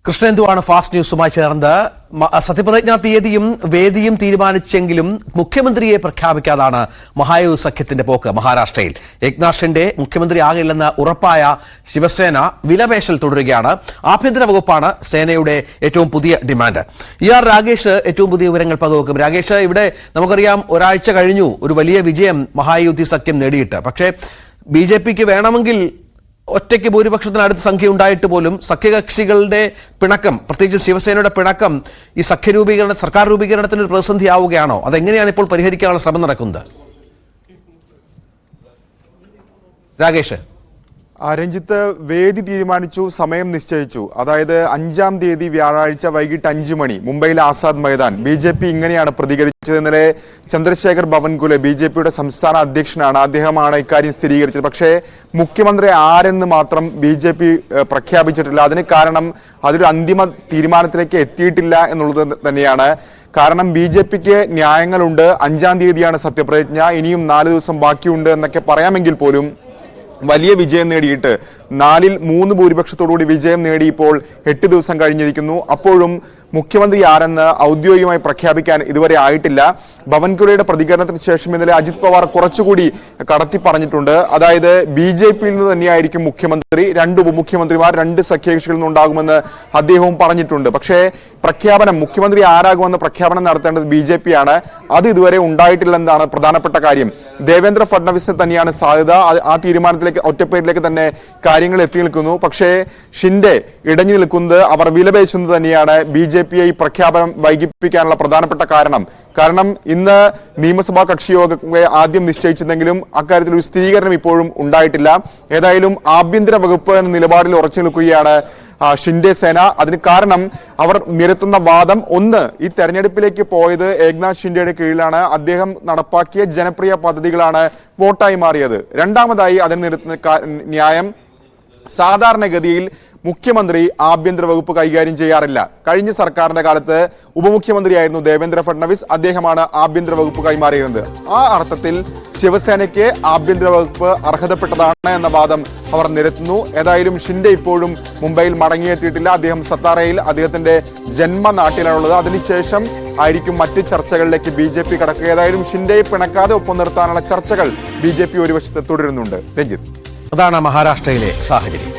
കൃഷ്ണേന്ദുവാണ് fast ന്യൂസുമായി ചേർന്നത്. സത്യപ്രതിജ്ഞാ തീയതിയും വേദിയും തീരുമാനിച്ചെങ്കിലും മുഖ്യമന്ത്രിയെ പ്രഖ്യാപിക്കാതാണ് മഹായൂതി സഖ്യത്തിന്റെ പോക്ക്. മഹാരാഷ്ട്രയിൽ ഏക്നാഥ് ഷിൻഡെ മുഖ്യമന്ത്രി ആകില്ലെന്ന് ഉറപ്പായ ശിവസേന വിലപേശൽ തുടരുകയാണ്. ആഭ്യന്തര വകുപ്പാണ് സേനയുടെ ഏറ്റവും പുതിയ ഡിമാൻഡ്. രാകേഷ് ഏറ്റവും പുതിയ വിവരങ്ങൾ പങ്കുവെക്കും. രാകേഷ്, ഇവിടെ നമുക്കറിയാം ഒരാഴ്ച കഴിഞ്ഞു ഒരു വലിയ വിജയം മഹായൂതി സഖ്യം നേടിയിട്ട്. പക്ഷേ BJPക്ക് വേണമെങ്കിൽ ഒറ്റയ്ക്ക് ഭൂരിപക്ഷത്തിനടുത്ത് സംഖ്യ ഉണ്ടായിട്ട് പോലും സഖ്യകക്ഷികളുടെ പിണക്കം, പ്രത്യേകിച്ച് ശിവസേനയുടെ പിണക്കം ഈ സർക്കാർ രൂപീകരണത്തിന് ഒരു പ്രതിസന്ധിയാവുകയാണോ? അതെങ്ങനെയാണ് ഇപ്പോൾ പരിഹരിക്കാനുള്ള ശ്രമം നടക്കുന്നത്? രാകേഷ്, രഞ്ജിത്ത്, വേദി തീരുമാനിച്ചു, സമയം നിശ്ചയിച്ചു. അതായത് 5-ാം തീയതി വ്യാഴാഴ്ച വൈകിട്ട് 5 മണി മുംബൈയിലെ ആസാദ് മൈതാൻ. BJP ഇങ്ങനെയാണ് പ്രതികരിച്ചത്. ഇന്നലെ ചന്ദ്രശേഖർ ഭവൻകുലെ BJPയുടെ സംസ്ഥാന അധ്യക്ഷനാണ്, അദ്ദേഹമാണ് ഇക്കാര്യം സ്ഥിരീകരിച്ചത്. പക്ഷേ മുഖ്യമന്ത്രി ആരെന്ന് മാത്രം BJP പ്രഖ്യാപിച്ചിട്ടില്ല. അതിന് കാരണം അതൊരു അന്തിമ തീരുമാനത്തിലേക്ക് എത്തിയിട്ടില്ല എന്നുള്ളത് തന്നെയാണ്. കാരണം BJPക്ക് ന്യായങ്ങളുണ്ട്. 5-ാം തീയതിയാണ് സത്യപ്രതിജ്ഞ, ഇനിയും 4 ദിവസം ബാക്കിയുണ്ട് എന്നൊക്കെ പറയാമെങ്കിൽ പോലും വലിയ വിജയം നേടിയിട്ട് 4-ൽ 3 ഭൂരിപക്ഷത്തോടുകൂടി വിജയം നേടി ഇപ്പോൾ 8 ദിവസം കഴിഞ്ഞിരിക്കുന്നു. അപ്പോഴും മുഖ്യമന്ത്രി ആരെന്ന് ഔദ്യോഗികമായി പ്രഖ്യാപിക്കാൻ ഇതുവരെ ആയിട്ടില്ല. ഭവൻകുലയുടെ പ്രതികരണത്തിന് ശേഷം ഇന്നലെ അജിത് പവാർ കുറച്ചുകൂടി കടത്തി പറഞ്ഞിട്ടുണ്ട്. അതായത് BJPയിൽ നിന്ന് തന്നെയായിരിക്കും മുഖ്യമന്ത്രി, 2 ഉപമുഖ്യമന്ത്രിമാർ 2 സഖ്യകക്ഷികളിൽ നിന്നുണ്ടാകുമെന്ന് അദ്ദേഹവും പറഞ്ഞിട്ടുണ്ട്. പക്ഷേ പ്രഖ്യാപനം, മുഖ്യമന്ത്രി ആരാകുമെന്ന് പ്രഖ്യാപനം നടത്തേണ്ടത് BJP ആണ്. അത് ഇതുവരെ ഉണ്ടായിട്ടില്ലെന്നാണ് പ്രധാനപ്പെട്ട കാര്യം. ദേവേന്ദ്ര ഫഡ്നവിസിന് തന്നെയാണ് സാധ്യത. ആ തീരുമാനത്തിലേക്ക്, ഒറ്റപ്പേരിലേക്ക് തന്നെ കാര്യങ്ങൾ എത്തി നിൽക്കുന്നു. പക്ഷേ ഷിൻഡെ ഇടഞ്ഞു നിൽക്കുന്നത്, അവർ വിലപേശുന്നത് തന്നെയാണ് BJPയെ ഈ പ്രഖ്യാപനം വൈകിപ്പിക്കാനുള്ള പ്രധാനപ്പെട്ട കാരണം ഇന്ന് നിയമസഭാ കക്ഷിയോഗങ്ങളെ ആദ്യം നിശ്ചയിച്ചെങ്കിലും അക്കാര്യത്തിൽ ഒരു സ്ഥിരീകരണം ഇപ്പോഴും ഉണ്ടായിട്ടില്ല. ഏതായാലും ആഭ്യന്തര വകുപ്പ് എന്ന നിലപാടിൽ ഉറച്ചു നിൽക്കുകയാണ് ഷിൻഡെ സേന. അതിന് കാരണം അവർ നിരത്തുന്ന വാദം, ഒന്ന്, ഈ തെരഞ്ഞെടുപ്പിലേക്ക് പോയത് ഏക്നാഥ് ഷിൻഡെയുടെ കീഴിലാണ്, അദ്ദേഹം നടപ്പാക്കിയ ജനപ്രിയ പദ്ധതികളാണ് വോട്ടായി മാറിയത്. രണ്ടാമതായി അതിന് നിരത്തുന്ന ന്യായം, സാധാരണഗതിയിൽ മുഖ്യമന്ത്രി ആഭ്യന്തര വകുപ്പ് കൈകാര്യം ചെയ്യാറില്ല. കഴിഞ്ഞ സർക്കാരിന്റെ കാലത്ത് ഉപമുഖ്യമന്ത്രിയായിരുന്നു ദേവേന്ദ്ര ഫഡ്നവിസ്, അദ്ദേഹമാണ് ആഭ്യന്തര വകുപ്പ് കൈമാറിയിരുന്നത്. ആ അർത്ഥത്തിൽ ശിവസേനയ്ക്ക് ആഭ്യന്തര വകുപ്പ് അർഹതപ്പെട്ടതാണ് എന്ന വാദം അവർ നിരത്തുന്നു. ഏതായാലും ഷിൻഡെ ഇപ്പോഴും മുംബൈയിൽ മടങ്ങിയെത്തിയിട്ടില്ല. അദ്ദേഹം സത്താറയിൽ, അദ്ദേഹത്തിന്റെ ജന്മനാട്ടിലാണുള്ളത്. അതിനുശേഷം ആയിരിക്കും മറ്റ് ചർച്ചകളിലേക്ക് BJP കടക്കുക. ഏതായാലും ഷിൻഡെയെ പിണക്കാതെ ഒപ്പം നിർത്താനുള്ള ചർച്ചകൾ BJP ഒരു വശത്ത് തുടരുന്നുണ്ട്. രഞ്ജിത്ത്, അതാണ് മഹാരാഷ്ട്രയിലെ സാഹചര്യം.